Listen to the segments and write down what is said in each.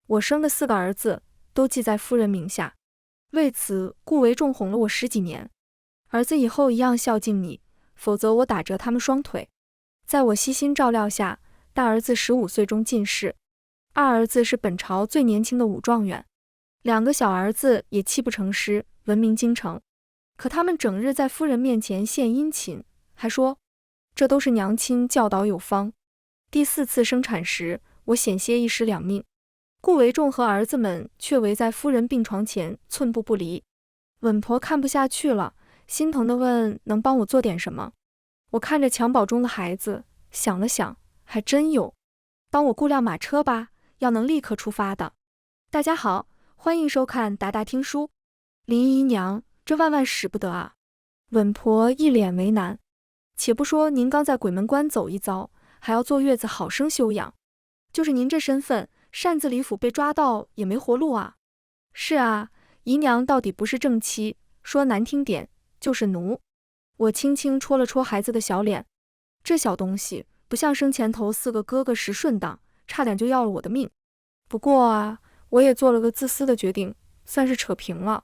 我生的4个儿子都记在夫人名下，为此顾维仲哄了我10几年。儿子以后一样孝敬你，否则我打折他们双腿。在我悉心照料下，大儿子15岁中进士，二儿子是本朝最年轻的武状元，2个小儿子也泣不成诗，闻名京城。可他们整日在夫人面前献殷勤，还说这都是娘亲教导有方。第4次生产时，我险些1尸2命，顾维仲和儿子们却围在夫人病床前寸步不离。稳婆看不下去了，心疼地问能帮我做点什么。我看着襁褓中的孩子，想了想，还真有，帮我估辆马车吧，要能立刻出发的。大家好，欢迎收看达达听书。林姨娘，这万万使不得啊！稳婆一脸为难。且不说您刚在鬼门关走一遭，还要坐月子好生休养，就是您这身份，擅自离府被抓到也没活路啊。是啊，姨娘到底不是正妻，说难听点就是奴。我轻轻戳了戳孩子的小脸，这小东西不像生前头4个哥哥时顺当，差点就要了我的命。不过啊，我也做了个自私的决定，算是扯平了。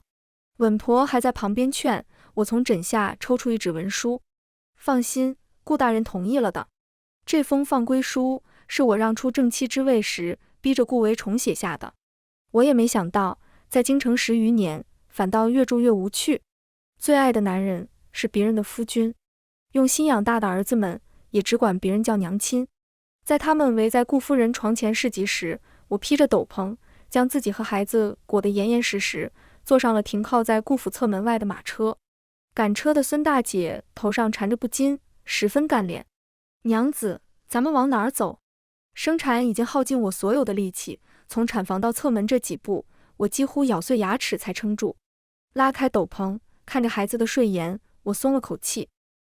稳婆还在旁边劝我，从枕下抽出一纸文书。放心，顾大人同意了的。这封放归书是我让出正妻之位时，逼着顾维重写下的。我也没想到，在京城10余年，反倒越住越无趣。最爱的男人是别人的夫君，用心养大的儿子们也只管别人叫娘亲。在他们围在顾夫人床前市集时，我披着斗篷，将自己和孩子裹得严严实实，坐上了停靠在顾府侧门外的马车。赶车的孙大姐头上缠着布巾，十分干练。娘子，咱们往哪儿走？生产已经耗尽我所有的力气，从产房到侧门这几步，我几乎咬碎牙齿才撑住。拉开斗篷，看着孩子的睡颜，我松了口气。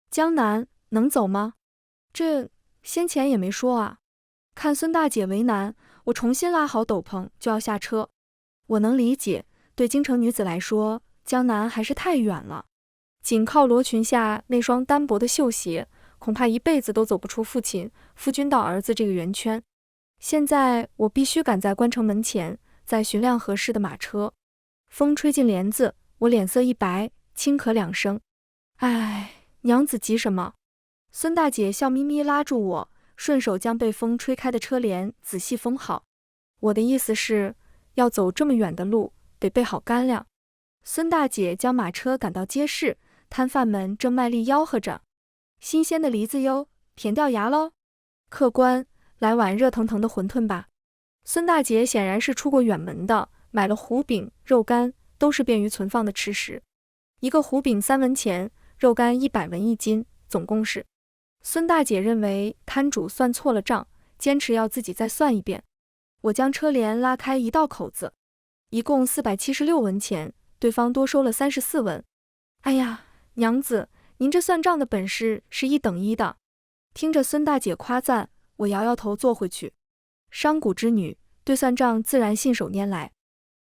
江南能走吗？这先前也没说啊。看孙大姐为难，我重新拉好斗篷就要下车。我能理解，对京城女子来说，江南还是太远了。仅靠罗裙下那双单薄的绣鞋，恐怕一辈子都走不出父亲、夫君到儿子这个圆圈。现在我必须赶在关城门前，再寻辆合适的马车。风吹进帘子，我脸色一白，轻咳2声。唉，娘子急什么？孙大姐笑眯眯拉住我，顺手将被风吹开的车帘仔细封好。我的意思是，要走这么远的路，得备好干粮。孙大姐将马车赶到街市，摊贩们正卖力吆喝着：新鲜的梨子哟，甜掉牙喽！客官，来碗热腾腾的馄饨吧。孙大姐显然是出过远门的，买了糊饼、肉干，都是便于存放的吃食。一个糊饼3文钱，肉干100文1斤，总共是。孙大姐认为摊主算错了账，坚持要自己再算一遍。我将车帘拉开1道口子，一共476文钱，对方多收了34文。哎呀，娘子，您这算账的本事是1等1的。听着孙大姐夸赞，我摇摇头坐回去。商贾之女，对算账自然信手拈来。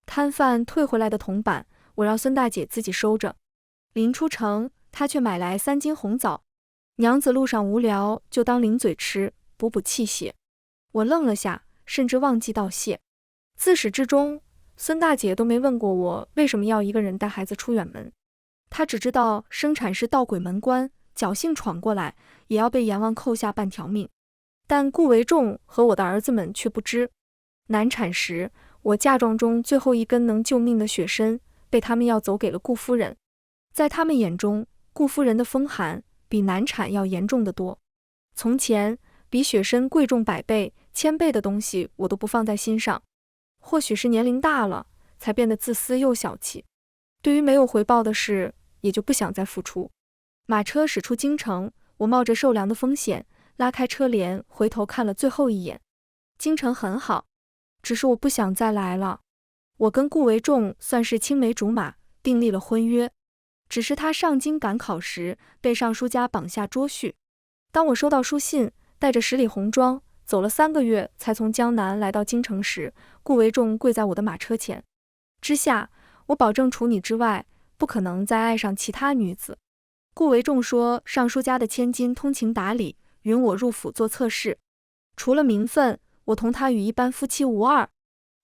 摊贩退回来的铜板，我让孙大姐自己收着。临出城，她却买来3斤红枣。娘子路上无聊，就当零嘴吃，补补气血。我愣了下，甚至忘记道谢。自始至终，孙大姐都没问过我为什么要一个人带孩子出远门。她只知道生产是到鬼门关，侥幸闯过来，也要被阎王扣下半条命。但顾维仲和我的儿子们却不知，难产时，我嫁妆中最后一根能救命的血参，被他们要走给了顾夫人。在他们眼中，顾夫人的风寒比难产要严重得多。从前，比血参贵重100倍、1000倍的东西我都不放在心上。或许是年龄大了，才变得自私又小气。对于没有回报的事，也就不想再付出。马车驶出京城，我冒着受凉的风险，拉开车帘，回头看了最后一眼。京城很好，只是我不想再来了。我跟顾维仲算是青梅竹马，订立了婚约。只是他上京赶考时，被尚书家绑下捉去。当我收到书信，带着10里红妆，走了3个月才从江南来到京城时，顾维仲跪在我的马车前。之下，我保证除你之外，不可能再爱上其他女子。顾维仲说，尚书家的千金通情达理，允我入府做侧室。除了名分，我同他与一般夫妻无二。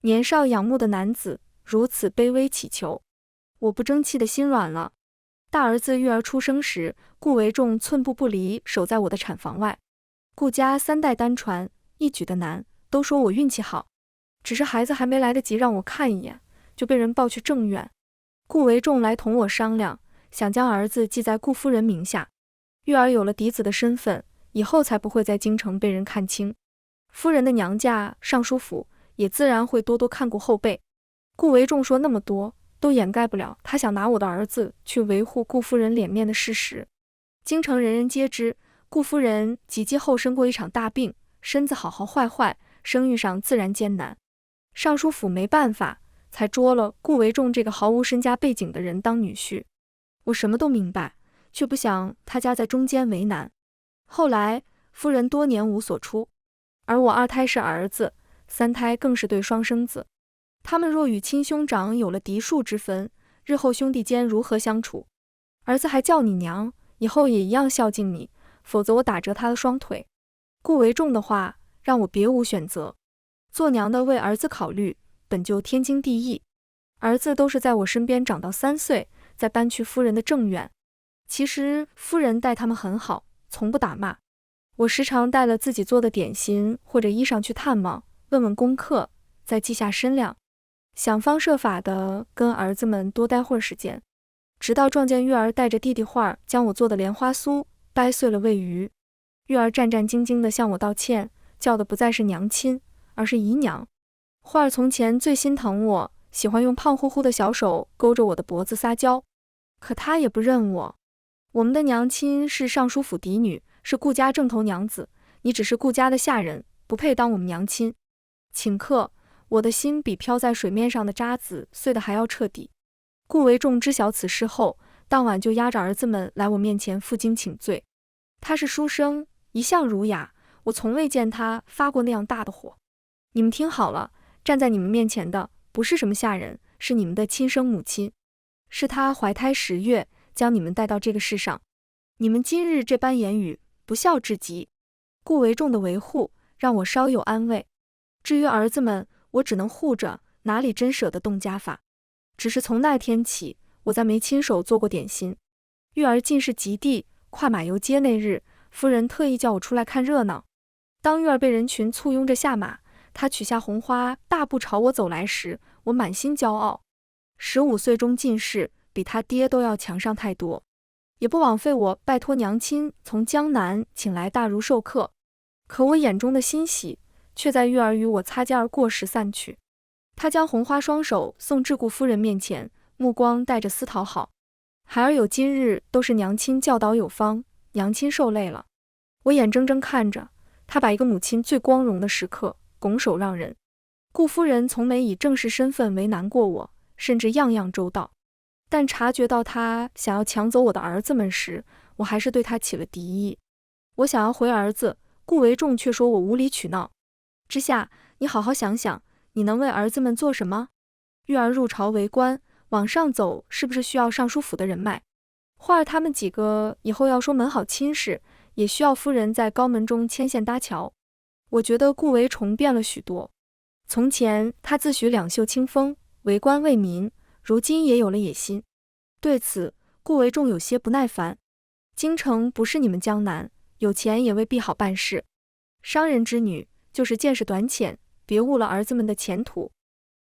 年少仰慕的男子如此卑微乞求，我不争气的心软了。大儿子育儿出生时，顾维仲寸步不离守在我的产房外。顾家3代单传，一举的难，都说我运气好。只是孩子还没来得及让我看一眼，就被人抱去正院。顾维仲来同我商量，想将儿子记在顾夫人名下。育儿有了嫡子的身份，以后才不会在京城被人看轻。夫人的娘家尚书府也自然会多多看顾后辈。顾维仲说那么多，都掩盖不了他想拿我的儿子去维护顾夫人脸面的事实。京城人人皆知，顾夫人及笄后生过一场大病，身子好好坏坏，生育上自然艰难。尚书府没办法，才捉了顾维仲这个毫无身家背景的人当女婿。我什么都明白，却不想他家在中间为难。后来夫人多年无所出，而我2胎是儿子，3胎更是对双生子。他们若与亲兄长有了嫡庶之分，日后兄弟间如何相处？儿子还叫你娘，以后也一样孝敬你，否则我打折他的双腿。顾维仲的话让我别无选择，做娘的为儿子考虑，本就天经地义。儿子都是在我身边长到3岁，再搬去夫人的正院。其实夫人待他们很好，从不打骂。我时常带了自己做的点心或者衣裳去探望，问问功课，再记下身量，想方设法的跟儿子们多待会儿时间，直到撞见育儿带着弟弟画将我做的莲花酥掰碎了喂鱼。育儿战战兢兢地向我道歉，叫的不再是娘亲，而是姨娘。画从前最心疼我，喜欢用胖乎乎的小手勾着我的脖子撒娇，可他也不认我。我们的娘亲是尚书府嫡女，是顾家正头娘子，你只是顾家的下人，不配当我们娘亲。顷刻，我的心比飘在水面上的渣子碎得还要彻底。顾维仲知晓此事后，当晚就押着儿子们来我面前负荆请罪。他是书生，一向儒雅，我从未见他发过那样大的火。你们听好了，站在你们面前的不是什么下人，是你们的亲生母亲，是她怀胎10月将你们带到这个世上。你们今日这般言语，不孝至极。顾维仲的维护让我稍有安慰。至于儿子们，我只能护着，哪里真舍得动家法。只是从那天起，我再没亲手做过点心。育儿进士及第，跨马游街那日，夫人特意叫我出来看热闹。当育儿被人群簇拥着下马，他取下红花，大步朝我走来时，我满心骄傲。15岁中进士，比他爹都要强上太多，也不枉费我拜托娘亲从江南请来大儒授课。可我眼中的欣喜，却在育儿与我擦肩而过时散去。他将红花双手送至顾夫人面前，目光带着丝讨好。孩儿有今日，都是娘亲教导有方，娘亲受累了。我眼睁睁看着他把一个母亲最光荣的时刻拱手让人。顾夫人从没以正式身份为难过我，甚至样样周到。但察觉到他想要抢走我的儿子们时，我还是对他起了敌意。我想要回儿子，顾维仲却说我无理取闹。之下，你好好想想，你能为儿子们做什么？育儿入朝为官，往上走是不是需要尚书府的人脉？花儿他们几个以后要说门好亲事，也需要夫人在高门中牵线搭桥。我觉得顾维重变了许多。从前他自诩两袖清风，为官为民，如今也有了野心。对此，顾维仲有些不耐烦。京城不是你们江南，有钱也未必好办事。商人之女，就是见识短浅，别误了儿子们的前途。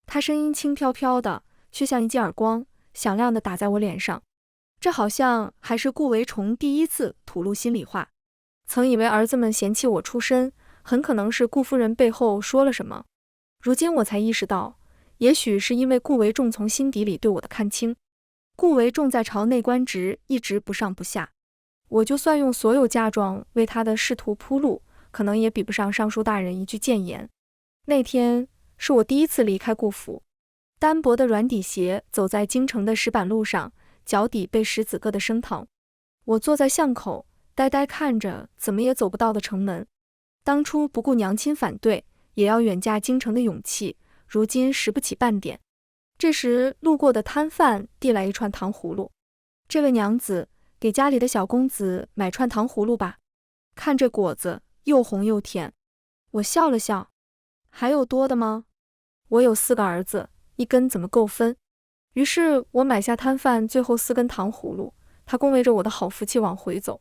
他声音轻飘飘的，却像一记耳光，响亮地打在我脸上。这好像还是顾维重第一次吐露心里话。曾以为儿子们嫌弃我出身，很可能是顾夫人背后说了什么。如今我才意识到，也许是因为顾维仲从心底里对我的看轻。顾维仲在朝内官职一直不上不下，我就算用所有嫁妆为他的仕途铺路，可能也比不上尚书大人一句谏言。那天是我第一次离开顾府，单薄的软底鞋走在京城的石板路上，脚底被石子硌得生疼。我坐在巷口，呆呆看着怎么也走不到的城门。当初不顾娘亲反对，也要远嫁京城的勇气，如今拾不起半点。这时路过的摊贩递来一串糖葫芦，这位娘子，给家里的小公子买串糖葫芦吧，看这果子又红又甜。我笑了笑，还有多的吗？我有4个儿子，一根怎么够分？于是我买下摊贩最后4根糖葫芦，他恭维着我的好福气往回走。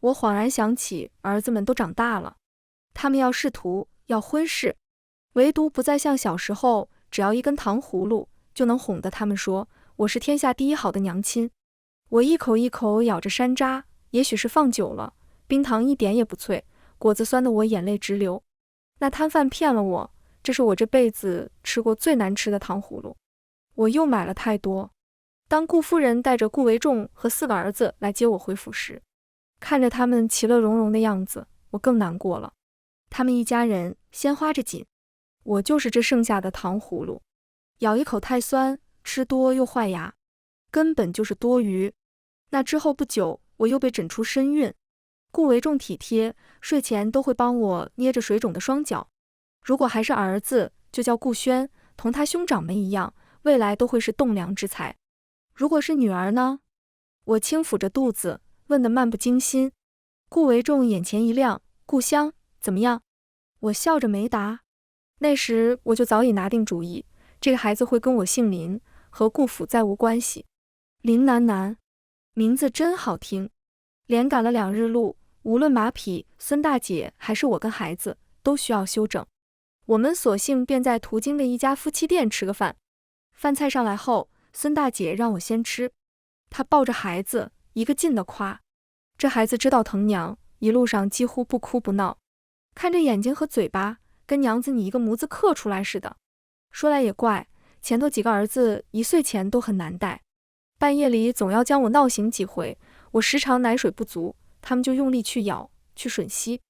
我恍然想起，儿子们都长大了，他们要仕途，要婚事，唯独不再像小时候，只要1根糖葫芦就能哄得他们说我是天下第一好的娘亲。我一口一口咬着山楂，也许是放久了，冰糖一点也不脆，果子酸得我眼泪直流。那摊贩骗了我，这是我这辈子吃过最难吃的糖葫芦。我又买了太多。当顾夫人带着顾维仲和4个儿子来接我回府时，看着他们其乐融融的样子，我更难过了。他们一家人鲜花着锦，我就是这剩下的糖葫芦，咬一口太酸，吃多又坏牙，根本就是多余。那之后不久，我又被诊出身孕。顾维仲体贴，睡前都会帮我捏着水肿的双脚。如果还是儿子，就叫顾轩，同他兄长们一样，未来都会是栋梁之才。如果是女儿呢？我轻抚着肚子，问得漫不经心。顾维仲眼前一亮，顾香，怎么样？我笑着没答。那时我就早已拿定主意，这个孩子会跟我姓林，和顾府再无关系。林楠楠，名字真好听。连赶了2日路，无论马匹、孙大姐还是我跟孩子，都需要休整。我们索性便在途经的一家夫妻店吃个饭。饭菜上来后，孙大姐让我先吃，她抱着孩子，一个劲地夸，这孩子知道疼娘，一路上几乎不哭不闹，看着眼睛和嘴巴，跟娘子你一个模子刻出来似的。说来也怪，前头几个儿子1岁前都很难带，半夜里总要将我闹醒几回，我时常奶水不足，他们就用力去咬，去吮吸。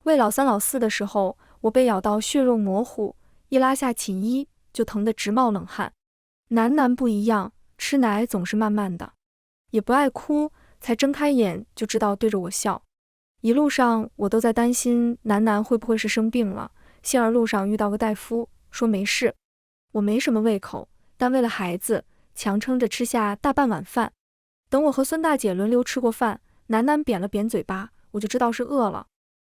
喂老3老4的时候，我被咬到血肉模糊，一拉下寝衣就疼得直冒冷汗。楠楠不一样，吃奶总是慢慢的，也不爱哭，才睁开眼就知道对着我笑。一路上我都在担心楠楠会不会是生病了，幸而路上遇到个大夫，说没事。我没什么胃口，但为了孩子，强撑着吃下大半碗饭。等我和孙大姐轮流吃过饭，楠楠扁了扁嘴巴，我就知道是饿了。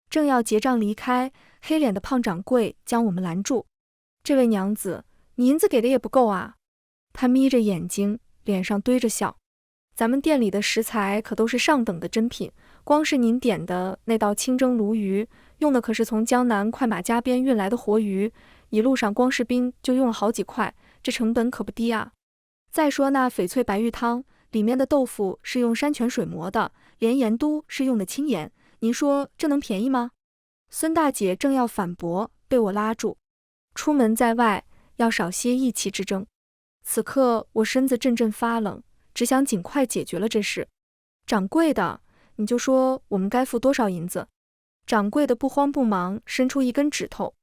正要结账离开，黑脸的胖掌柜将我们拦住。这位娘子，你银子给的也不够啊。他眯着眼睛，脸上堆着笑。咱们店里的食材可都是上等的珍品，光是您点的那道清蒸鲈鱼，用的可是从江南快马加鞭运来的活鱼，一路上光是冰就用了好几块，这成本可不低啊。再说那翡翠白玉汤，里面的豆腐是用山泉水磨的，连盐都是用的清盐，您说这能便宜吗？孙大姐正要反驳，被我拉住。出门在外，要少些意气之争。此刻我身子阵阵发冷，只想尽快解决了这事。掌柜的，你就说我们该付多少银子？掌柜的不慌不忙，伸出1根指头。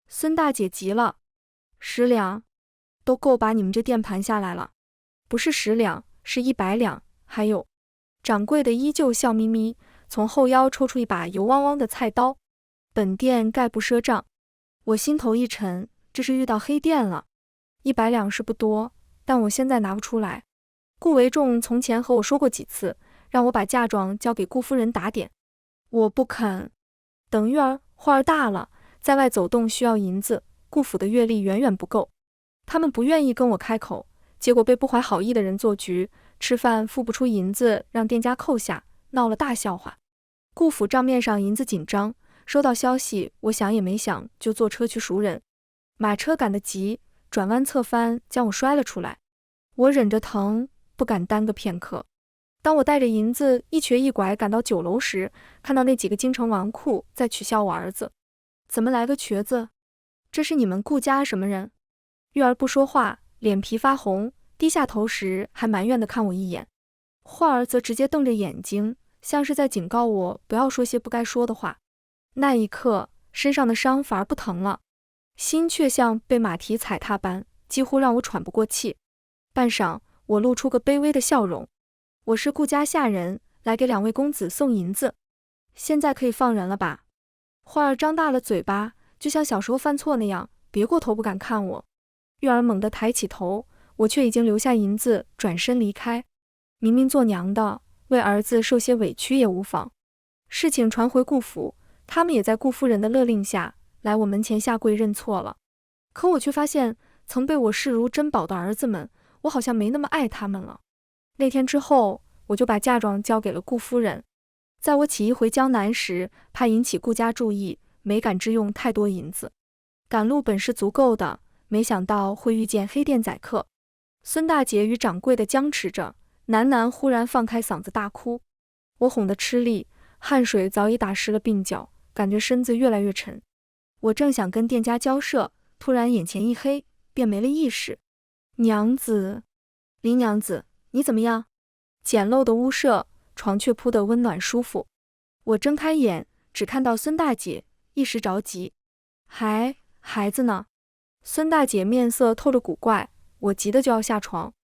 孙大姐急了，10两，都够把你们这店盘下来了。不是10两，是100两。还有，掌柜的依旧笑眯眯，从后腰抽出一把油汪汪的菜刀。本店概不赊账。我心头一沉，这是遇到黑店了。100两是不多，但我现在拿不出来。顾维仲从前和我说过几次，让我把嫁妆交给顾夫人打点。我不肯。等玉儿、花儿大了，在外走动需要银子，顾府的月例远远不够。他们不愿意跟我开口，结果被不怀好意的人做局，吃饭付不出银子，让店家扣下，闹了大笑话。顾府账面上银子紧张，收到消息，我想也没想就坐车去赎人。马车赶得急，转弯侧翻，将我摔了出来。我忍着疼，不敢耽搁片刻。当我带着银子一瘸一拐赶到酒楼时，看到那几个京城纨绔在取笑我儿子。怎么来个瘸子？这是你们顾家什么人？玉儿不说话，脸皮发红，低下头时还埋怨地看我一眼。花儿则直接瞪着眼睛，像是在警告我不要说些不该说的话。那一刻，身上的伤反而不疼了，心却像被马蹄踩踏般，几乎让我喘不过气。半晌，我露出个卑微的笑容。我是顾家下人，来给2位公子送银子，现在可以放人了吧？花儿张大了嘴巴，就像小时候犯错那样，别过头不敢看我。玉儿猛地抬起头，我却已经留下银子，转身离开。明明做娘的，为儿子受些委屈也无妨。事情传回顾府，他们也在顾夫人的勒令下，来我门前下跪认错了。可我却发现，曾被我视如珍宝的儿子们，我好像没那么爱他们了。那天之后，我就把嫁妆交给了顾夫人。在我起意回江南时，怕引起顾家注意，没敢支用太多银子。赶路本是足够的，没想到会遇见黑店宰客。孙大姐与掌柜的僵持着，楠楠忽然放开嗓子大哭，我哄得吃力，汗水早已打湿了鬓角，感觉身子越来越沉。我正想跟店家交涉，突然眼前一黑，便没了意识。娘子，林娘子，你怎么样？简陋的屋舍，床却铺得温暖舒服。我睁开眼，只看到孙大姐，一时着急。孩子呢？孙大姐面色透着古怪，我急得就要下床。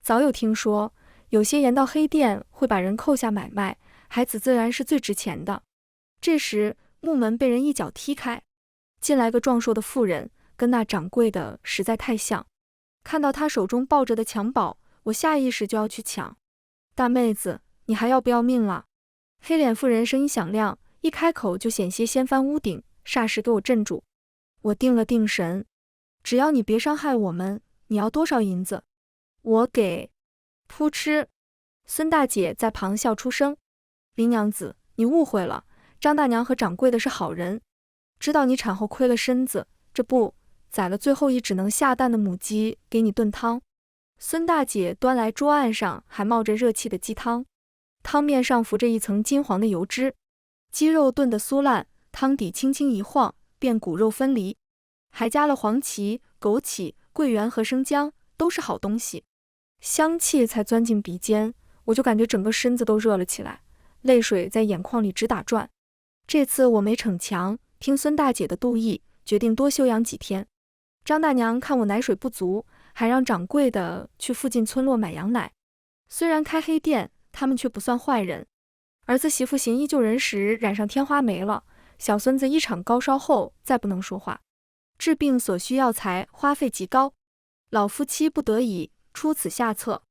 早有听说，有些盐道黑店会把人扣下买卖，孩子自然是最值钱的。这时，木门被人一脚踢开，进来个壮硕的妇人，跟那掌柜的实在太像。看到他手中抱着的襁褓，我下意识就要去抢。大妹子，你还要不要命了？黑脸妇人声音响亮，一开口就险些掀翻屋顶，霎时给我镇住。我定了定神，只要你别伤害我们，你要多少银子？我给。扑哧，孙大姐在旁笑出声。林娘子，你误会了，张大娘和掌柜的是好人，知道你产后亏了身子，这不宰了最后一只能下蛋的母鸡给你炖汤。孙大姐端来桌案上还冒着热气的鸡汤，汤面上浮着一层金黄的油脂，鸡肉炖得酥烂，汤底轻轻一晃便骨肉分离，还加了黄芪、枸杞、桂圆和生姜，都是好东西。香气才钻进鼻尖，我就感觉整个身子都热了起来，泪水在眼眶里直打转。这次我没逞强，听孙大姐的度意，决定多休养几天。张大娘看我奶水不足，还让掌柜的去附近村落买羊奶。虽然开黑店，他们却不算坏人。儿子媳妇行医救人时染上天花没了，小孙子一场高烧后再不能说话，治病所需药材花费极高，老夫妻不得已出此下策。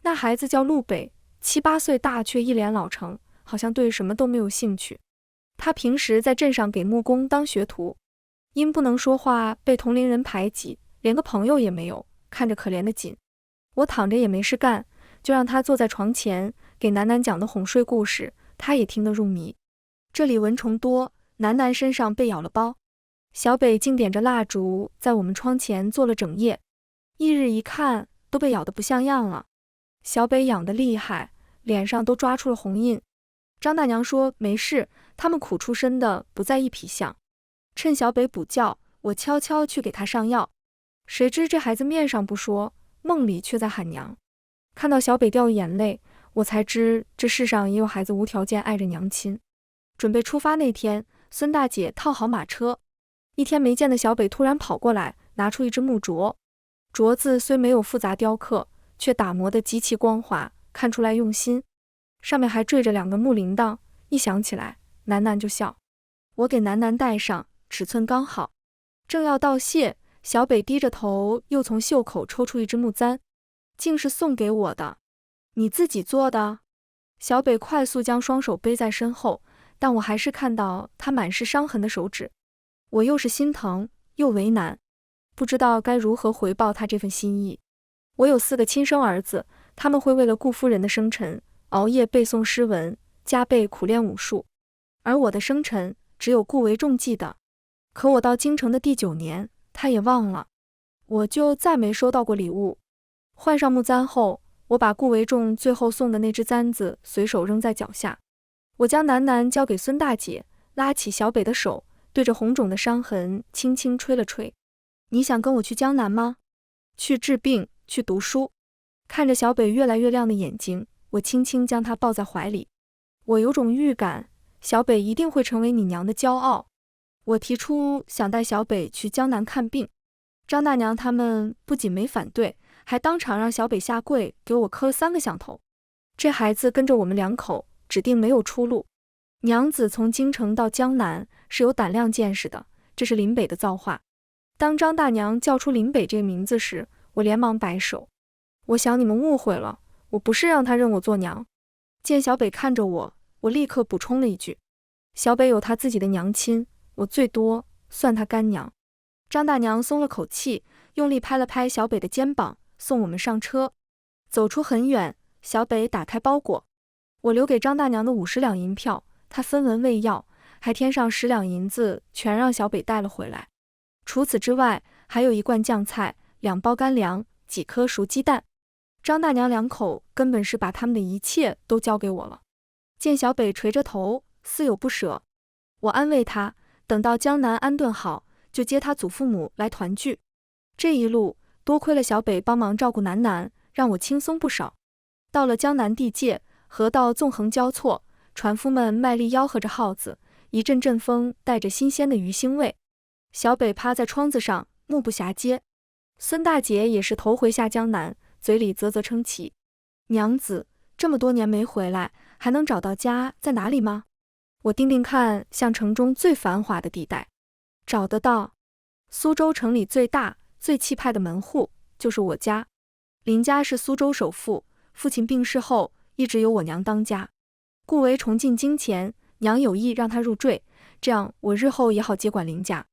那孩子叫陆北，7、8岁大，却一脸老成，好像对什么都没有兴趣。他平时在镇上给木工当学徒，因不能说话被同龄人排挤，连个朋友也没有，看着可怜的紧。我躺着也没事干，就让他坐在床前给楠楠讲的哄睡故事，他也听得入迷。这里蚊虫多，楠楠身上被咬了包。小北竟点着蜡烛在我们窗前坐了整夜，翌日一看都被咬得不像样了。小北痒得厉害，脸上都抓出了红印。张大娘说没事，他们苦出身的不在一匹相。趁小北补觉，我悄悄去给他上药。谁知这孩子面上不说，梦里却在喊娘。看到小北掉眼泪，我才知这世上也有孩子无条件爱着娘亲。准备出发那天，孙大姐套好马车，一天没见的小北突然跑过来，拿出一只木镯。镯子虽没有复杂雕刻，却打磨得极其光滑，看出来用心。上面还缀着2个木铃铛，一响起来，楠楠就笑。我给楠楠戴上，尺寸刚好。正要道谢，小北低着头又从袖口抽出一只木簪，竟是送给我的。你自己做的？小北快速将双手背在身后，但我还是看到他满是伤痕的手指。我又是心疼又为难，不知道该如何回报他这份心意。我有4个亲生儿子，他们会为了顾夫人的生辰熬夜背诵诗文，加倍苦练武术，而我的生辰只有顾维仲记得。可我到京城的第9年，他也忘了，我就再没收到过礼物。换上木簪后，我把顾维仲最后送的那只簪子随手扔在脚下。我将楠楠交给孙大姐，拉起小北的手，对着红肿的伤痕轻轻吹了吹。你想跟我去江南吗？去治病，去读书。看着小北越来越亮的眼睛，我轻轻将他抱在怀里。我有种预感，小北一定会成为你娘的骄傲。我提出想带小北去江南看病，张大娘他们不仅没反对，还当场让小北下跪给我磕了3个响头。这孩子跟着我们2口，指定没有出路。娘子从京城到江南是有胆量见识的，这是林北的造化。当张大娘叫出林北这个名字时，我连忙摆手。我想你们误会了，我不是让他认我做娘。见小北看着我，我立刻补充了一句，小北有他自己的娘亲，我最多算他干娘。张大娘松了口气，用力拍了拍小北的肩膀，送我们上车。走出很远，小北打开包裹，我留给张大娘的50两银票，她分文未要，还添上10两银子，全让小北带了回来。除此之外，还有1罐酱菜、2包干粮、几颗熟鸡蛋。张大娘2口根本是把他们的一切都交给我了。见小北垂着头，似有不舍，我安慰他，等到江南安顿好，就接他祖父母来团聚。这一路多亏了小北帮忙照顾楠楠，让我轻松不少。到了江南地界，河道纵横交错，船夫们卖力吆喝着号子，一阵阵风带着新鲜的鱼腥味。小北趴在窗子上，目不暇接。孙大姐也是头回下江南，嘴里啧啧称奇：“娘子，这么多年没回来，还能找到家在哪里吗？”我定定看，像城中最繁华的地带，找得到。苏州城里最大、最气派的门户就是我家。林家是苏州首富，父亲病逝后，一直由我娘当家。故为崇敬金钱，娘有意让他入赘，这样我日后也好接管林家。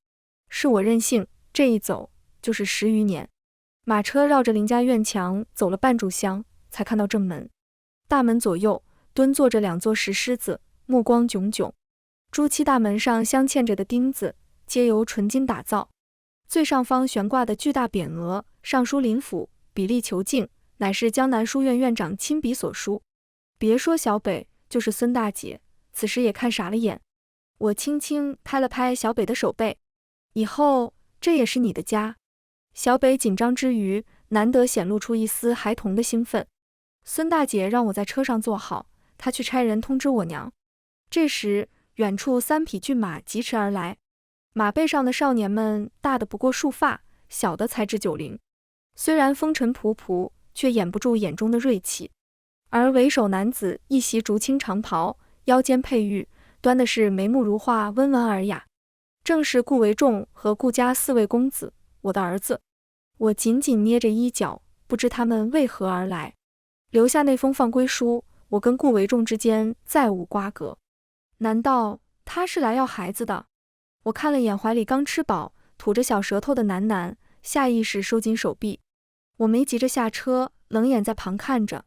是我任性，这一走就是10余年。马车绕着林家院墙走了半炷香，才看到正门。大门左右蹲坐着2座石狮子，目光炯炯。朱漆大门上镶嵌着的钉子，皆由纯金打造。最上方悬挂的巨大匾额，上书林府，比例遒劲，乃是江南书院院长亲笔所书。别说小北，就是孙大姐，此时也看傻了眼。我轻轻拍了拍小北的手背，以后这也是你的家。小北紧张之余，难得显露出一丝孩童的兴奋。孙大姐让我在车上坐好，她去差人通知我娘。这时，远处3匹骏马疾驰而来，马背上的少年们大的不过束发，小的才至90，虽然风尘仆仆，却掩不住眼中的锐气。而为首男子一袭竹青长袍，腰间佩玉，端的是眉目如画，温文尔雅，正是顾维仲和顾家4位公子，我的儿子。我紧紧捏着衣角，不知他们为何而来。留下那封放归书，我跟顾维仲之间再无瓜葛。难道他是来要孩子的？我看了眼怀里刚吃饱、吐着小舌头的楠楠，下意识收紧手臂。我没急着下车，冷眼在旁看着。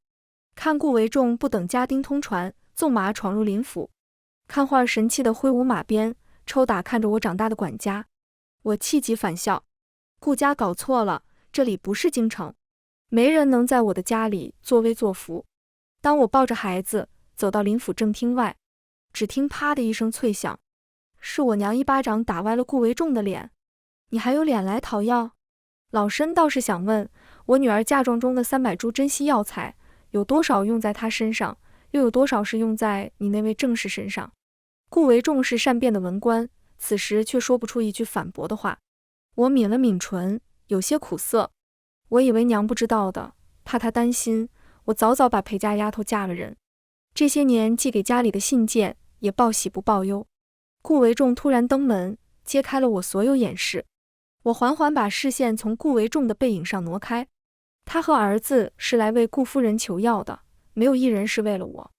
看顾维仲不等家丁通传，纵马闯入林府；看画神气的挥舞马鞭，抽打看着我长大的管家。我气急反笑，顾家搞错了，这里不是京城，没人能在我的家里作威作福。当我抱着孩子走到林府正厅外，只听啪的一声脆响，是我娘一巴掌打歪了顾维仲的脸。你还有脸来讨要？老身倒是想问，我女儿嫁妆中的300株珍稀药材，有多少用在她身上，又有多少是用在你那位正室身上？顾维仲是善变的文官，此时却说不出一句反驳的话。我抿了抿唇，有些苦涩。我以为娘不知道的，怕她担心，我早早把裴家丫头嫁了人。这些年寄给家里的信件，也报喜不报忧。顾维仲突然登门，揭开了我所有掩饰。我缓缓把视线从顾维仲的背影上挪开。他和儿子是来为顾夫人求药的，没有一人是为了我。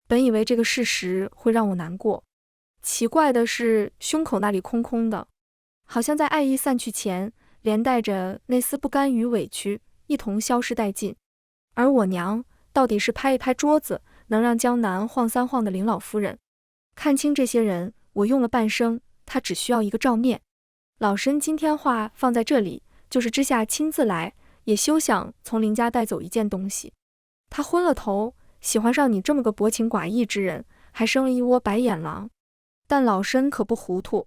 本以为这个事实会让我难过，奇怪的是胸口那里空空的，好像在爱意散去前，连带着那丝不甘与委屈一同消失殆尽。而我娘到底是拍一拍桌子，能让江南晃3晃的林老夫人。看清这些人，我用了半生，她只需要一个照面。老身今天话放在这里，就是知下亲自来，也休想从林家带走一件东西。他昏了头，喜欢上你这么个薄情寡义之人，还生了一窝白眼狼。但老身可不糊涂，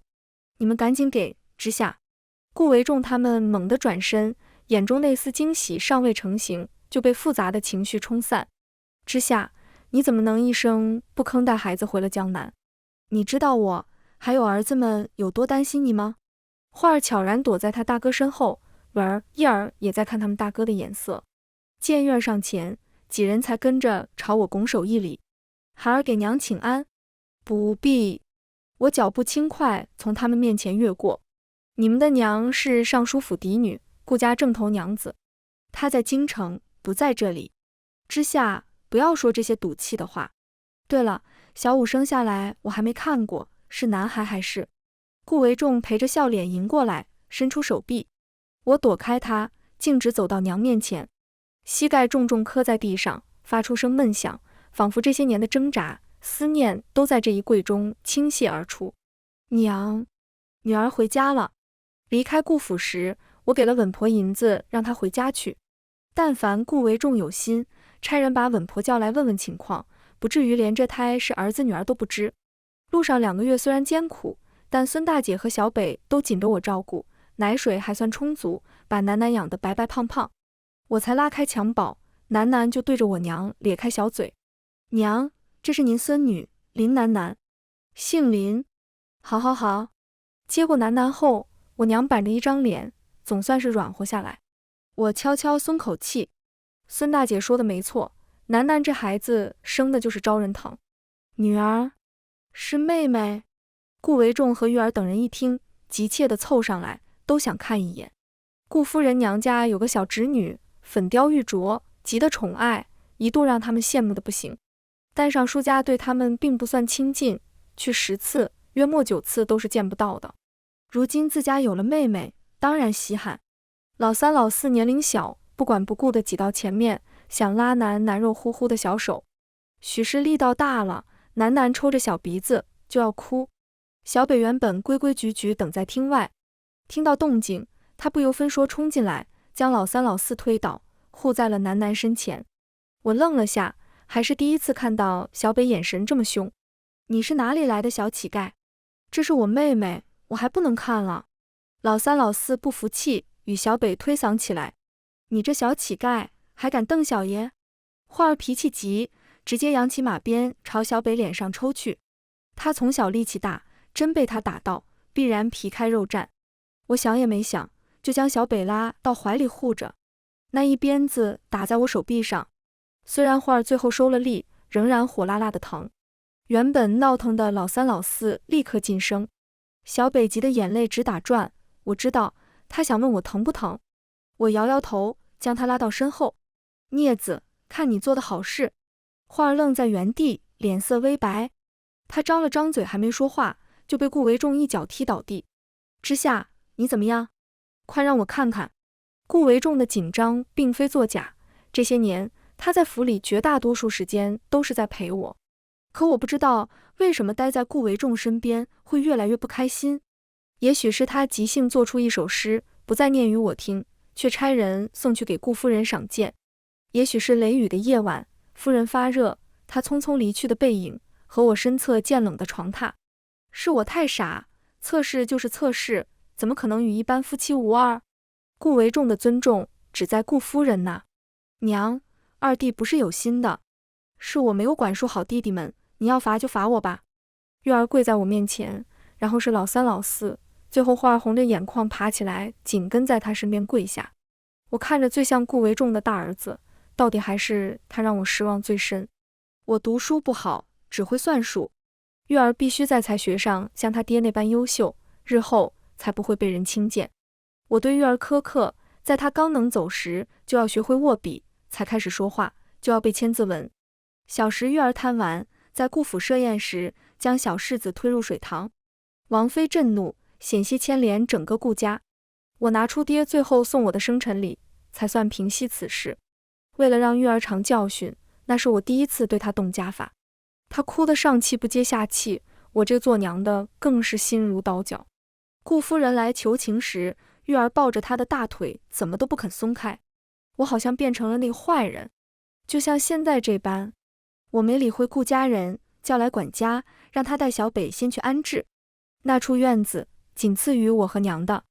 你们赶紧给知下。顾维仲他们猛地转身，眼中那丝惊喜尚未成型，就被复杂的情绪冲散。知下，你怎么能一声不吭带孩子回了江南？你知道我还有儿子们有多担心你吗？花儿悄然躲在他大哥身后，文儿、叶儿也在看他们大哥的眼色。见月上前，几人才跟着朝我拱手一礼。孩儿给娘请安。不必。我脚步轻快从他们面前越过。你们的娘是尚书府嫡女，顾家正头娘子，她在京城，不在这里。知下，不要说这些赌气的话。对了，小武生下来我还没看过，是男孩还是？顾维仲陪着笑脸迎过来，伸出手臂。我躲开他，径直走到娘面前，膝盖重重磕在地上，发出声闷响，仿佛这些年的挣扎、思念都在这一跪中倾泻而出。娘，女儿回家了。离开顾府时，我给了稳婆银子，让她回家去。但凡顾维仲有心，差人把稳婆叫来问问情况，不至于连这胎是儿子女儿都不知。路上2个月虽然艰苦，但孙大姐和小北都紧着我照顾，奶水还算充足，把楠楠养得白白胖胖。我才拉开襁褓，楠楠就对着我娘咧开小嘴。娘，这是您孙女林楠楠，姓林。好好好。接过楠楠后，我娘板着一张脸，总算是软和下来。我悄悄松口气。孙大姐说的没错，楠楠这孩子生的就是招人疼。女儿是妹妹。顾维仲和玉儿等人一听，急切地凑上来，都想看一眼。顾夫人娘家有个小侄女，粉雕玉琢，极的宠爱，一度让他们羡慕的不行。但尚书家对他们并不算亲近，去10次，约莫9次都是见不到的。如今自家有了妹妹，当然稀罕。老3老4年龄小，不管不顾地挤到前面，想拉楠楠肉乎乎的小手。许是力道大了，楠楠抽着小鼻子就要哭。小北原本规规矩矩等在厅外，听到动静，他不由分说冲进来，将老3老4推倒，护在了楠楠身前。我愣了下，还是第一次看到小北眼神这么凶。你是哪里来的小乞丐？这是我妹妹，我还不能看了。老3老4不服气，与小北推搡起来。你这小乞丐，还敢瞪小爷？花儿脾气急，直接扬起马鞭朝小北脸上抽去。他从小力气大，真被他打到，必然皮开肉绽。我想也没想，就将小北拉到怀里护着。那一鞭子打在我手臂上，虽然花儿最后收了力，仍然火辣辣的疼。原本闹腾的老3老4立刻噤声，小北急得眼泪直打转。我知道他想问我疼不疼，我摇摇头，将他拉到身后。孽子，看你做的好事。花儿愣在原地，脸色微白。他张了张嘴还没说话，就被顾维仲一脚踢倒地。之下，你怎么样？快让我看看。顾维仲的紧张并非作假，这些年他在府里绝大多数时间都是在陪我。可我不知道为什么待在顾维仲身边会越来越不开心。也许是他即兴做出一首诗，不再念与我听，却差人送去给顾夫人赏鉴。也许是雷雨的夜晚，夫人发热，他匆匆离去的背影和我身侧渐冷的床榻。是我太傻，测试就是测试，怎么可能与一般夫妻无二？顾维仲的尊重只在顾夫人那。娘，二弟不是有心的，是我没有管束好弟弟们，你要罚就罚我吧。月儿跪在我面前，然后是老3老4，最后花儿红着眼眶爬起来，紧跟在他身边跪下。我看着最像顾维仲的大儿子，到底还是他让我失望最深。我读书不好，只会算术，月儿必须在才学上像他爹那般优秀，日后才不会被人轻贱。我对月儿苛刻，在他刚能走时就要学会握笔，才开始说话就要背千字文。小时月儿贪玩，在顾府设宴时将小世子推入水塘，王妃震怒，险些牵连整个顾家。我拿出爹最后送我的生辰礼，才算平息此事。为了让月儿尝教训，那是我第一次对她动家法。她哭得上气不接下气，我这做娘的更是心如刀绞。顾夫人来求情时，月儿抱着她的大腿怎么都不肯松开，我好像变成了那个坏人，就像现在这般。我没理会顾家人，叫来管家，让他带小北先去安置。那处院子仅次于我和娘的。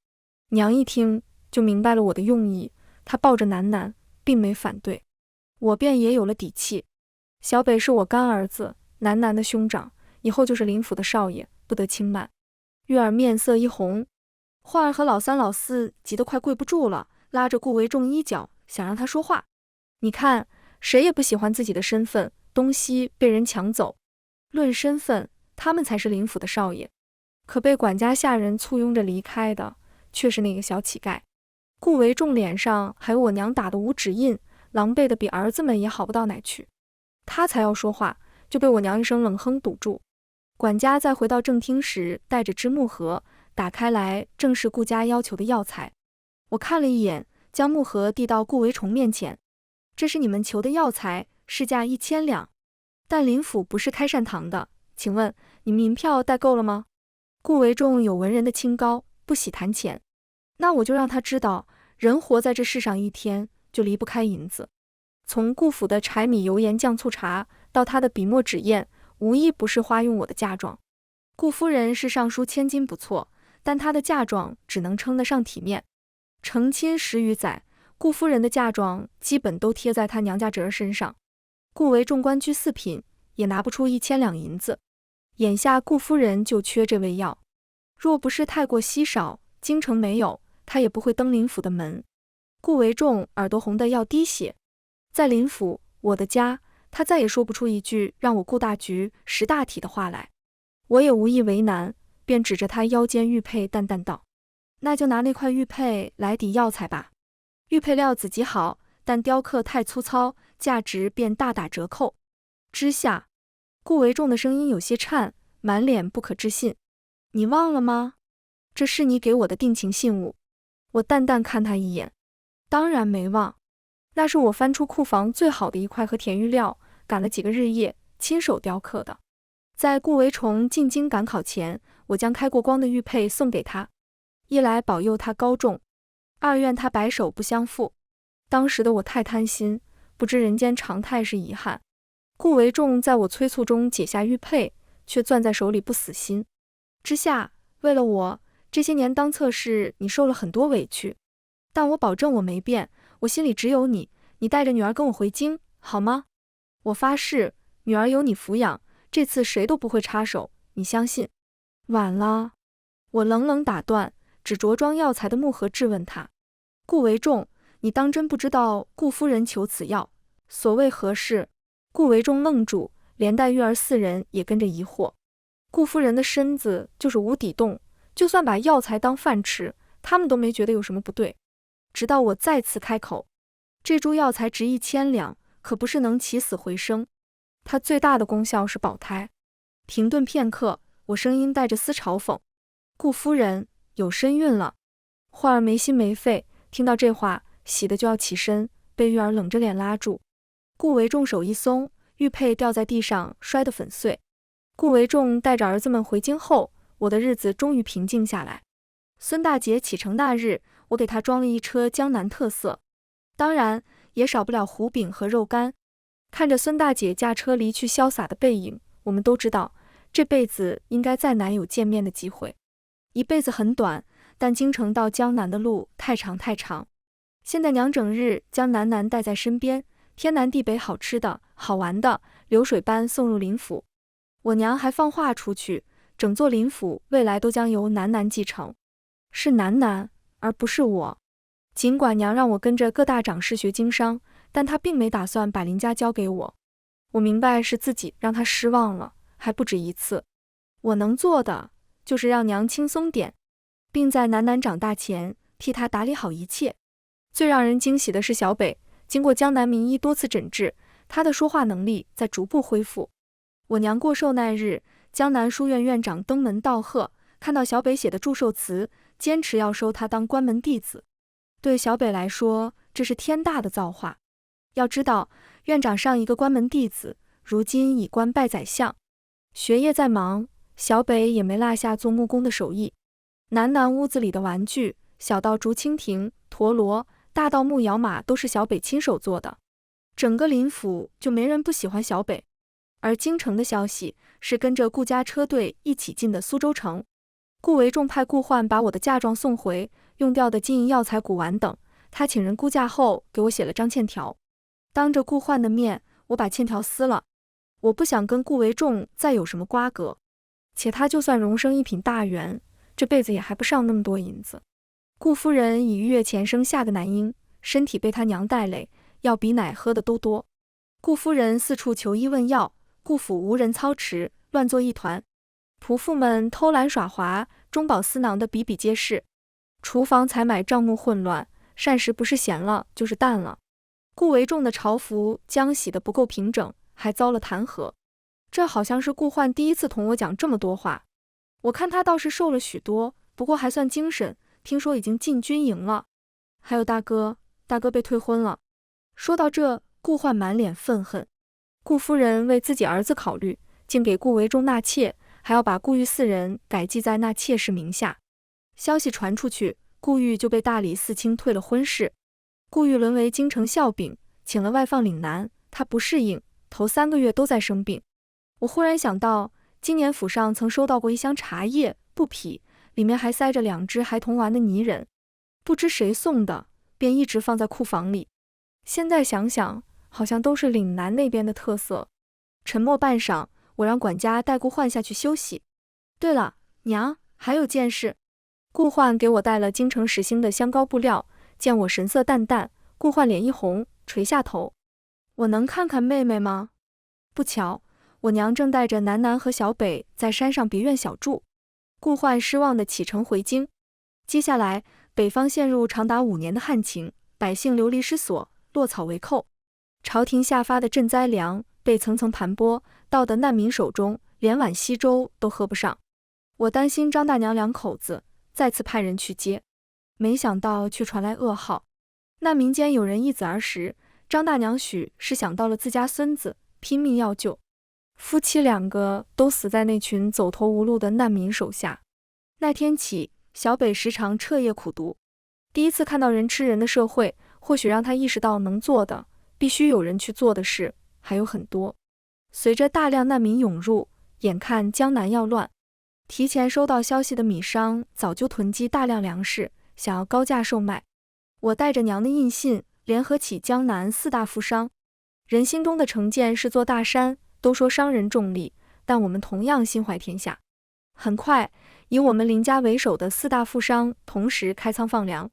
娘一听就明白了我的用意，她抱着楠楠，并没反对，我便也有了底气。小北是我干儿子，楠楠的兄长，以后就是林府的少爷，不得轻慢。月儿面色一红，花儿和老3老4急得快跪不住了，拉着顾维仲衣角，想让他说话。你看，谁也不喜欢自己的身份东西被人抢走，论身份，他们才是林府的少爷。可被管家下人簇拥着离开的，却是那个小乞丐。顾维仲脸上还有我娘打的五指印，狼狈的比儿子们也好不到哪去。他才要说话，就被我娘一声冷哼堵住。管家在回到正厅时，带着芝木盒打开来，正是顾家要求的药材。我看了一眼，将木盒递到顾维崇面前。这是你们求的药材，市价1000两。但林府不是开善堂的，请问你们银票带够了吗？顾维仲有文人的清高，不喜谈钱。那我就让他知道，人活在这世上一天，就离不开银子。从顾府的柴米油盐酱醋茶，到他的笔墨纸砚，无一不是花用我的嫁妆。顾夫人是上书千金不错，但她的嫁妆只能称得上体面。成亲10余载，顾夫人的嫁妆基本都贴在她娘家侄儿身上。顾维仲官居4品，也拿不出1000两银子。眼下顾夫人就缺这味药，若不是太过稀少，京城没有，她也不会登林府的门。顾维仲耳朵红得要滴血，在林府，我的家，他再也说不出一句让我顾大局识大体的话来。我也无意为难，便指着他腰间玉佩淡淡道：那就拿那块玉佩来抵药材吧。玉佩料子极好，但雕刻太粗糙，价值便大打折扣。之下，顾维仲的声音有些颤，满脸不可置信。你忘了吗？这是你给我的定情信物。我淡淡看他一眼，当然没忘。那是我翻出库房最好的一块和田玉料，赶了几个日夜，亲手雕刻的。在顾维崇进京赶考前，我将开过光的玉佩送给他，一来保佑他高中，二愿他白首不相负。当时的我太贪心，不知人间常态是遗憾。顾维仲在我催促中解下玉佩，却攥在手里不死心。之下，为了我，这些年当侧室你受了很多委屈，但我保证我没变，我心里只有你。你带着女儿跟我回京，好吗？我发誓，女儿由你抚养，这次谁都不会插手，你相信？晚了，我冷冷打断，指着装药材的木盒质问他：顾维仲，你当真不知道顾夫人求此药，所谓何事？顾维仲愣住，连带玉儿4人也跟着疑惑。顾夫人的身子就是无底洞，就算把药材当饭吃，他们都没觉得有什么不对。直到我再次开口，这株药材值1000两，可不是能起死回生，它最大的功效是保胎。停顿片刻，我声音带着丝嘲讽：顾夫人有身孕了。慧儿没心没肺，听到这话，喜得就要起身，被玉儿冷着脸拉住。顾维仲手一松，玉佩掉在地上，摔得粉碎。顾维仲带着儿子们回京后，我的日子终于平静下来。孙大姐启程那日，我给她装了一车江南特色，当然也少不了糊饼和肉干。看着孙大姐驾车离去潇洒的背影，我们都知道这辈子应该再难有见面的机会。一辈子很短，但京城到江南的路太长太长。现在娘整日将南南带在身边，天南地北好吃的好玩的流水般送入林府。我娘还放话出去，整座林府未来都将由南南继承，是南南而不是我。尽管娘让我跟着各大长师学经商，但她并没打算把林家交给我。我明白是自己让她失望了，还不止一次。我能做的就是让娘轻松点，并在南南长大前替她打理好一切。最让人惊喜的是小北，经过江南名医多次诊治，他的说话能力在逐步恢复。我娘过寿那日，江南书院院长登门道贺，看到小北写的祝寿词，坚持要收他当关门弟子。对小北来说，这是天大的造化。要知道，院长上一个关门弟子，如今已官拜宰相。学业在忙，小北也没落下做木工的手艺。南南屋子里的玩具，小到竹蜻蜓、陀螺，大到木摇马，都是小北亲手做的。整个林府就没人不喜欢小北。而京城的消息是跟着顾家车队一起进的苏州城。顾维仲派顾焕把我的嫁妆送回，用掉的金银药材、古玩等，他请人估价后给我写了张欠条。当着顾焕的面，我把欠条撕了。我不想跟顾维仲再有什么瓜葛，且他就算荣升一品大员，这辈子也还不上那么多银子。顾夫人已1月前生下个男婴，身体被他娘带累，药比奶喝的都多。顾夫人四处求医问药，顾府无人操持，乱作一团。仆妇们偷懒耍滑，中饱私囊的比比皆是。厨房采买账目混乱，膳食不是咸了就是淡了。顾维仲的朝服浆洗的不够平整，还遭了弹劾。这好像是顾焕第一次同我讲这么多话。我看他倒是瘦了许多，不过还算精神，听说已经进军营了。还有大哥，大哥被退婚了。说到这，顾焕满脸愤恨。顾夫人为自己儿子考虑，竟给顾维仲纳妾，还要把顾玉四人改记在那妾室名下。消息传出去，顾玉就被大理寺卿退了婚事。顾玉沦为京城笑柄，请了外放岭南，他不适应，头3个月都在生病。我忽然想到，今年府上曾收到过一箱茶叶布匹，里面还塞着2只孩童玩的泥人，不知谁送的，便一直放在库房里。现在想想，好像都是岭南那边的特色。沉默半晌，我让管家带顾焕下去休息。对了，娘，还有件事。顾焕给我带了京城时兴的香膏布料，见我神色淡淡，顾焕脸一红，垂下头。我能看看妹妹吗？不巧，我娘正带着南南和小北在山上别院小住。顾焕失望地启程回京。接下来，北方陷入长达5年的旱情，百姓流离失所，落草为寇。朝廷下发的赈灾粮被层层盘剥，到的难民手中，连碗稀粥都喝不上。我担心张大娘2口子，再次派人去接，没想到却传来噩耗。难民间有人一子而食，张大娘许是想到了自家孙子，拼命要救。夫妻2个都死在那群走投无路的难民手下。那天起，小北时常彻夜苦读。第一次看到人吃人的社会，或许让他意识到能做的，必须有人去做的事还有很多。随着大量难民涌入，眼看江南要乱，提前收到消息的米商早就囤积大量粮食，想要高价售卖。我带着娘的印信，联合起江南4大富商。人心中的成见是座大山，都说商人重利，但我们同样心怀天下。很快，以我们林家为首的4大富商同时开仓放粮，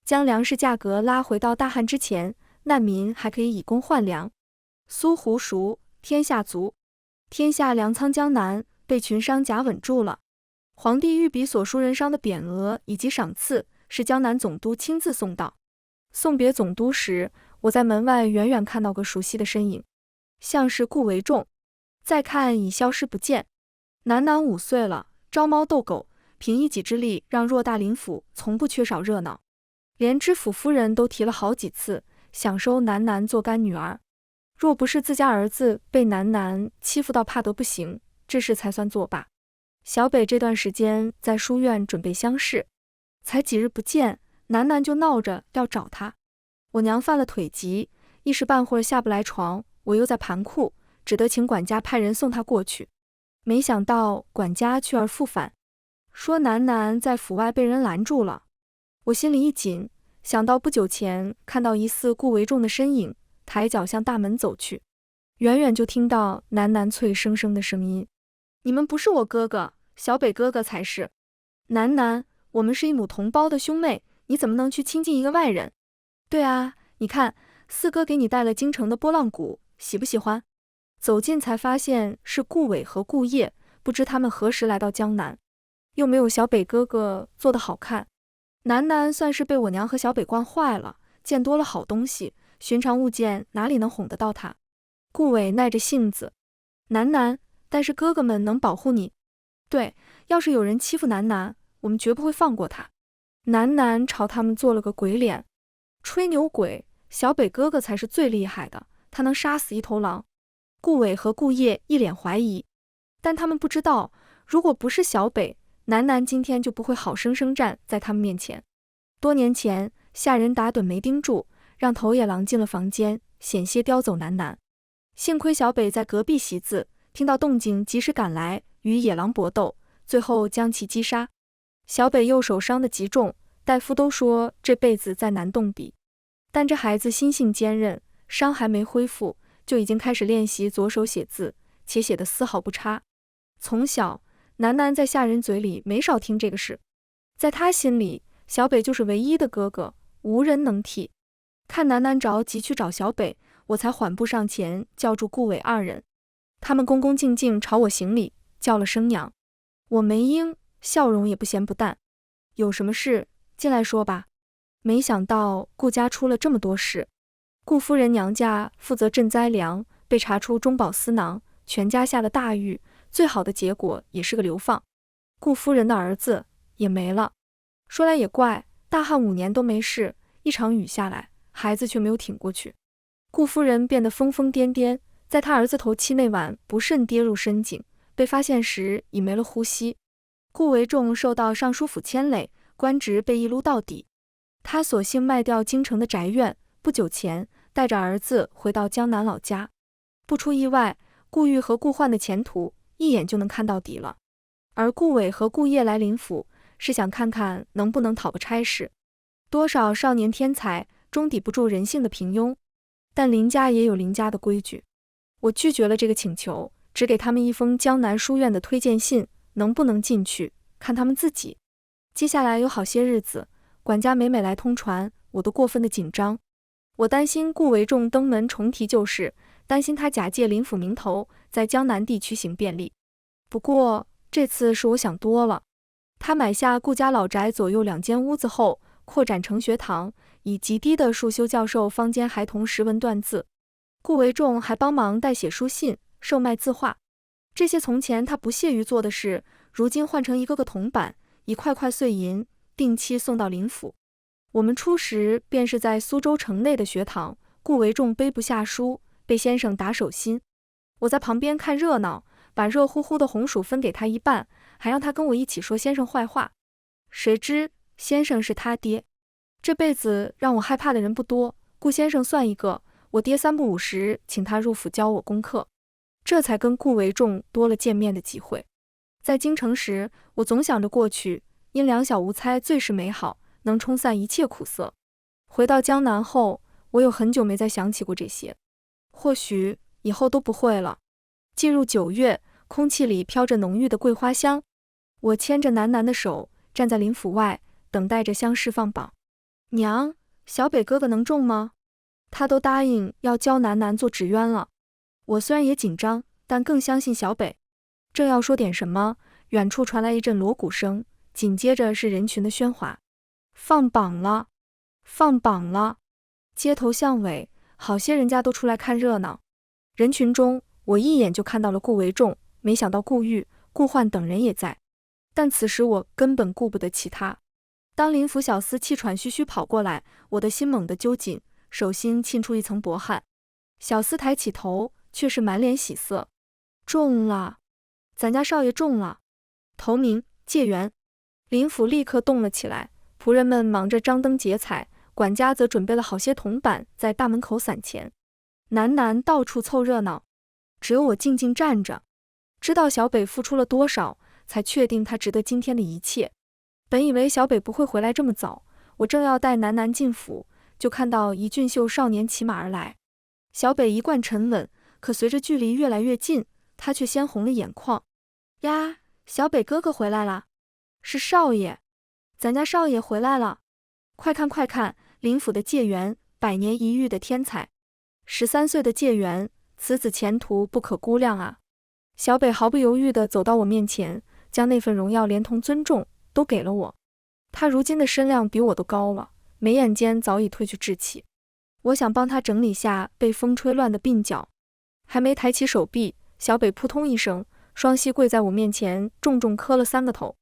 将粮食价格拉回到大旱之前，难民还可以以工换粮。苏湖熟，天下足。天下粮仓江南被群商夹稳住了。皇帝御笔所书人商的匾额以及赏赐，是江南总督亲自送到。送别总督时，我在门外远远看到个熟悉的身影，像是顾维仲。再看已消失不见。南南5岁了，招猫逗狗，凭一己之力让偌大林府从不缺少热闹。连知府夫人都提了好几次，想收南南做干女儿。若不是自家儿子被南南欺负到怕得不行，这事才算作罢。小北这段时间在书院准备乡试，才几日不见，南南就闹着要找他。我娘犯了腿疾，一时半会儿下不来床，我又在盘库，只得请管家派人送他过去。没想到管家去而复返，说南南在府外被人拦住了。我心里一紧，想到不久前看到疑似顾维仲的身影，抬脚向大门走去。远远就听到南南脆生生的声音：“你们不是我哥哥，小北哥哥才是。南南，我们是一母同胞的兄妹，你怎么能去亲近一个外人？”“对啊，你看，四哥给你带了京城的拨浪鼓，喜不喜欢？”走近才发现是顾伟和顾烨，不知他们何时来到江南，又没有小北哥哥做得好看。南南算是被我娘和小北惯坏了，见多了好东西，寻常物件哪里能哄得到他。顾伟耐着性子：“南南，但是哥哥们能保护你。对，要是有人欺负南南，我们绝不会放过他。”南南朝他们做了个鬼脸：“吹牛鬼，小北哥哥才是最厉害的，他能杀死一头狼。”顾伟和顾烨一脸怀疑，但他们不知道，如果不是小北，南南今天就不会好生生站在他们面前。多年前，下人打盹没盯住，让头野狼进了房间，险些叼走南南。幸亏小北在隔壁席子，听到动静及时赶来，与野狼搏斗，最后将其击杀。小北右手伤得极重，大夫都说这辈子再难动笔。但这孩子心性坚韧，伤还没恢复，就已经开始练习左手写字，且写得丝毫不差。从小，南南在下人嘴里没少听这个事，在他心里，小北就是唯一的哥哥，无人能替。看南南着急去找小北，我才缓步上前叫住顾伟2人。他们恭恭敬敬朝我行礼，叫了声娘。我没应，笑容也不咸不淡：“有什么事，进来说吧。”没想到顾家出了这么多事。顾夫人娘家负责赈灾粮，被查出中饱私囊，全家下了大狱，最好的结果也是个流放。顾夫人的儿子也没了。说来也怪，大旱5年都没事，一场雨下来，孩子却没有挺过去。顾夫人变得疯疯癫癫，在她儿子头七那晚不慎跌入深井，被发现时已没了呼吸。顾维仲受到尚书府牵累，官职被一撸到底。他索性卖掉京城的宅院，不久前带着儿子回到江南老家。不出意外，顾玉和顾焕的前途一眼就能看到底了。而顾伟和顾烨来临府，是想看看能不能讨个差事。多少少年天才，终抵不住人性的平庸。但林家也有林家的规矩，我拒绝了这个请求，只给他们一封江南书院的推荐信，能不能进去，看他们自己。接下来有好些日子，管家每来通传，我都过分的紧张。我担心顾维仲登门重提旧事，担心他假借林府名头，在江南地区行便利。不过这次是我想多了。他买下顾家老宅左右2间屋子后，扩展成学堂，以极低的数修教授坊间孩童识文断字。顾维仲还帮忙代写书信，售卖字画。这些从前他不屑于做的事，如今换成一个个铜板，一块块碎银，定期送到林府。我们初时便是在苏州城内的学堂，顾维仲背不下书，被先生打手心。我在旁边看热闹，把热乎乎的红薯分给他一半，还让他跟我一起说先生坏话。谁知先生是他爹。这辈子让我害怕的人不多，顾先生算一个。我爹3不5时请他入府教我功课，这才跟顾维仲多了见面的机会。在京城时，我总想着过去，因两小无猜最是美好，能冲散一切苦涩。回到江南后，我有很久没再想起过这些，或许以后都不会了。进入9月，空气里飘着浓郁的桂花香。我牵着楠楠的手，站在林府外，等待着乡试放榜。娘，小北哥哥能中吗？他都答应要教楠楠做纸鸢了。我虽然也紧张，但更相信小北。正要说点什么，远处传来一阵锣鼓声，紧接着是人群的喧哗。放榜了，放榜了！街头巷尾，好些人家都出来看热闹。人群中，我一眼就看到了顾维仲，没想到顾玉、顾焕等人也在。但此时我根本顾不得其他。当林府小厮气喘吁吁跑过来，我的心猛地揪紧，手心沁出一层薄汗。小厮抬起头，却是满脸喜色。中了，咱家少爷中了，头名介元。林府立刻动了起来，仆人们忙着张灯结彩，管家则准备了好些铜板在大门口散钱。楠楠到处凑热闹，只有我静静站着，知道小北付出了多少，才确定他值得今天的一切。本以为小北不会回来这么早，我正要带楠楠进府，就看到一俊秀少年骑马而来。小北一贯沉稳，可随着距离越来越近，他却先红了眼眶。呀，小北哥哥回来了，是少爷，咱家少爷回来了！快看快看，林府的介元，100年一遇的天才，13岁的介元，此子前途不可估量啊！小北毫不犹豫地走到我面前，将那份荣耀连同尊重都给了我。他如今的身量比我都高了，眉眼间早已褪去稚气。我想帮他整理下被风吹乱的鬓角，还没抬起手臂，小北扑通一声，双膝跪在我面前，重重磕了3个头。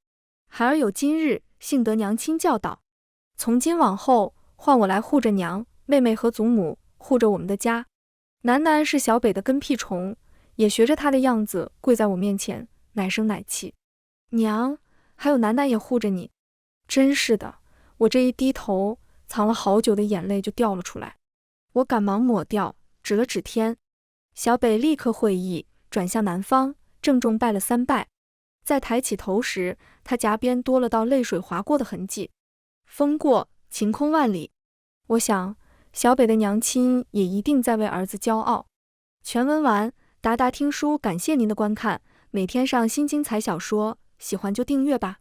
孩儿有今日，幸得娘亲教导。从今往后，换我来护着娘、妹妹和祖母，护着我们的家。楠楠是小北的跟屁虫，也学着他的样子跪在我面前，奶声奶气。娘，还有楠楠也护着你。真是的，我这一低头，藏了好久的眼泪就掉了出来。我赶忙抹掉，指了指天。小北立刻会意，转向南方，郑重拜了3拜。在抬起头时，他颊边多了道泪水划过的痕迹。风过，晴空万里。我想，小北的娘亲也一定在为儿子骄傲。全文完，达达听书感谢您的观看，每天上新精彩小说，喜欢就订阅吧。